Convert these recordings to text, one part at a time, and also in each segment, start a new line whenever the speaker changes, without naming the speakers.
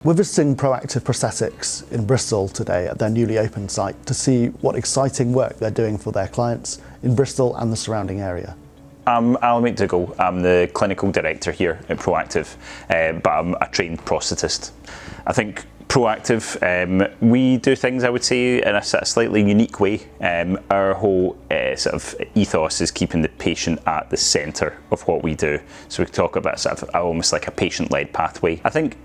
We're visiting Proactive Prosthetics in Bristol today at their newly opened site to see what exciting work they're doing for their clients in Bristol and the surrounding area.
I'm Alan McDougall. I'm the clinical director here at Proactive, but I'm a trained prosthetist. I think Proactive, we do things, I would say, in a sort of slightly unique way. Our whole sort of ethos is keeping the patient at the centre of what we do. So we talk about sort of almost like a patient-led pathway. I think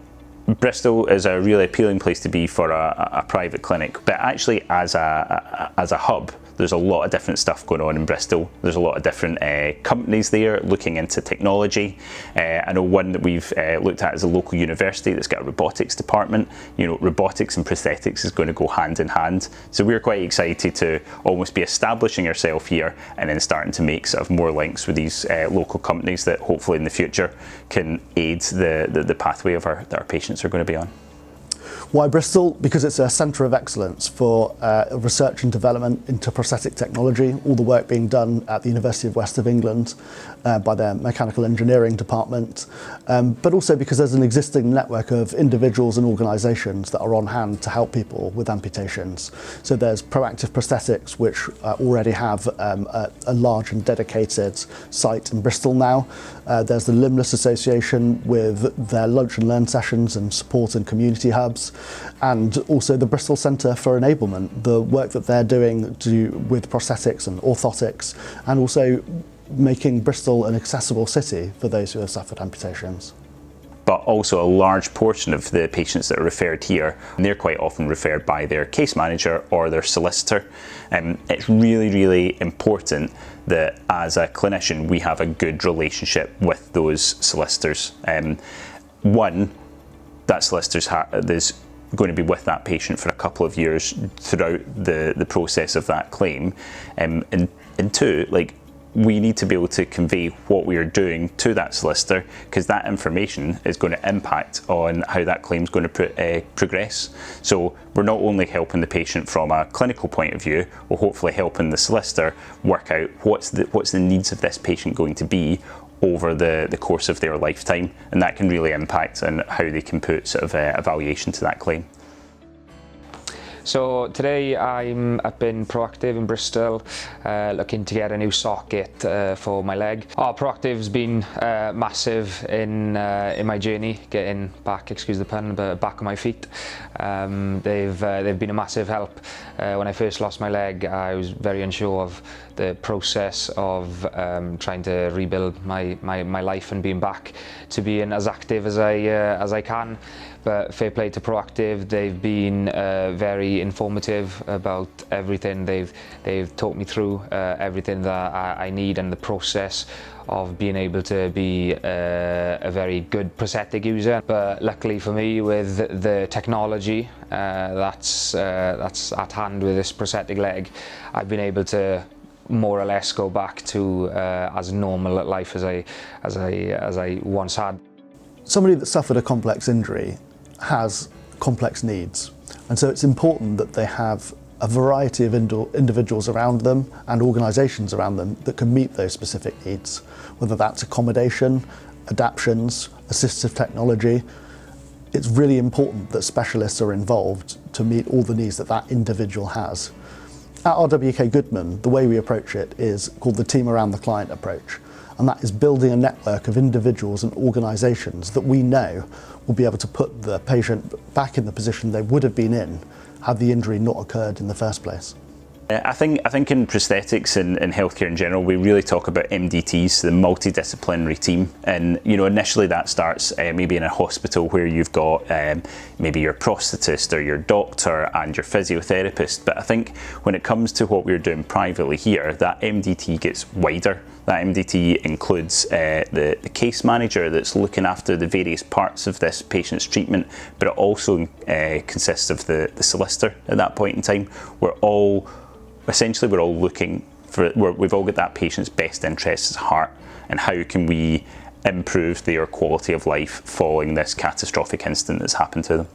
Bristol is a really appealing place to be for a private clinic, but actually as a hub, there's a lot of different stuff going on in Bristol. There's a lot of different companies there looking into technology. I know one that we've looked at is a local university that's got a robotics department. You know, robotics and prosthetics is going to go hand in hand. So we're quite excited to almost be establishing ourselves here and then starting to make sort of more links with these local companies that hopefully in the future can aid the pathway of our that our patients are going to be on.
Why Bristol? Because it's a centre of excellence for research and development into prosthetic technology, all the work being done at the University of West of England by their mechanical engineering department, but also because there's an existing network of individuals and organisations that are on hand to help people with amputations. So there's Proactive Prosthetics, which already have a large and dedicated site in Bristol now. There's the Limbless Association with their lunch and learn sessions and support and community hubs, and also the Bristol Centre for Enablement, the work that they're doing with prosthetics and orthotics, and also making Bristol an accessible city for those who have suffered amputations.
But also a large portion of the patients that are referred here, they're quite often referred by their case manager or their solicitor. It's really, really important that as a clinician we have a good relationship with those solicitors. One, that solicitor's is going to be with that patient for a couple of years throughout the process of that claim. And two, like, we need to be able to convey what we are doing to that solicitor, because that information is going to impact on how that claim is going to progress. So we're not only helping the patient from a clinical point of view, we're hopefully helping the solicitor work out what's the needs of this patient going to be over the course of their lifetime, and that can really impact on how they can put sort of evaluation to that claim.
So today I'm up in Proactive in Bristol, looking to get a new socket for my leg. Proactive's been massive in my journey, getting back, excuse the pun, but back on my feet. They've been a massive help. When I first lost my leg, I was very unsure of the process of trying to rebuild my life and being back to being as active as I can. But fair play to Proactive, they've been very informative about everything. They've taught me through everything that I need and the process of being able to be a very good prosthetic user. But luckily for me, with the technology that's at hand with this prosthetic leg, I've been able to more or less go back to as normal at life as I once had.
Somebody that suffered a complex injury has complex needs, and so it's important that they have a variety of individuals around them and organisations around them that can meet those specific needs, whether that's accommodation, adaptions, assistive technology. It's really important that specialists are involved to meet all the needs that that individual has. At RWK Goodman, the way we approach it is called the team around the client approach, and that is building a network of individuals and organisations that we know will be able to put the patient back in the position they would have been in had the injury not occurred in the first place.
I think in prosthetics and healthcare in general, we really talk about MDTs, the multidisciplinary team. And you know, initially that starts maybe in a hospital where you've got maybe your prosthetist or your doctor and your physiotherapist. But I think when it comes to what we're doing privately here, that MDT gets wider. That MDT includes the case manager that's looking after the various parts of this patient's treatment, but it also consists of the solicitor at that point in time. We're all looking for, we've all got that patient's best interests at heart, and how can we improve their quality of life following this catastrophic incident that's happened to them.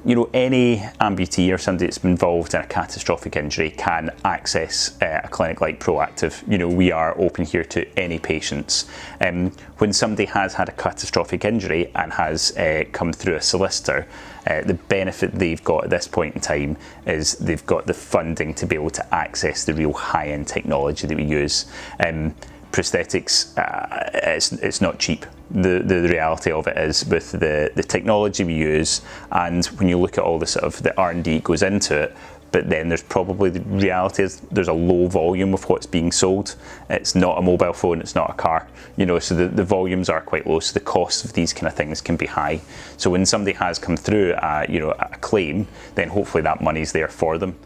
you know, any amputee or somebody that's been involved in a catastrophic injury can access a clinic like Proactive. You know, we are open here to any patients. When somebody has had a catastrophic injury and has come through a solicitor, the benefit they've got at this point in time is they've got the funding to be able to access the real high-end technology that we use. Prosthetics, it's not cheap. The reality of it is, with the technology we use, and when you look at all the sort of the R&D that goes into it, but then there's probably, the reality is there's a low volume of what's being sold. It's not a mobile phone, it's not a car, you know, so the volumes are quite low, so the cost of these kind of things can be high. So when somebody has come through you know, a claim, then hopefully that money's there for them.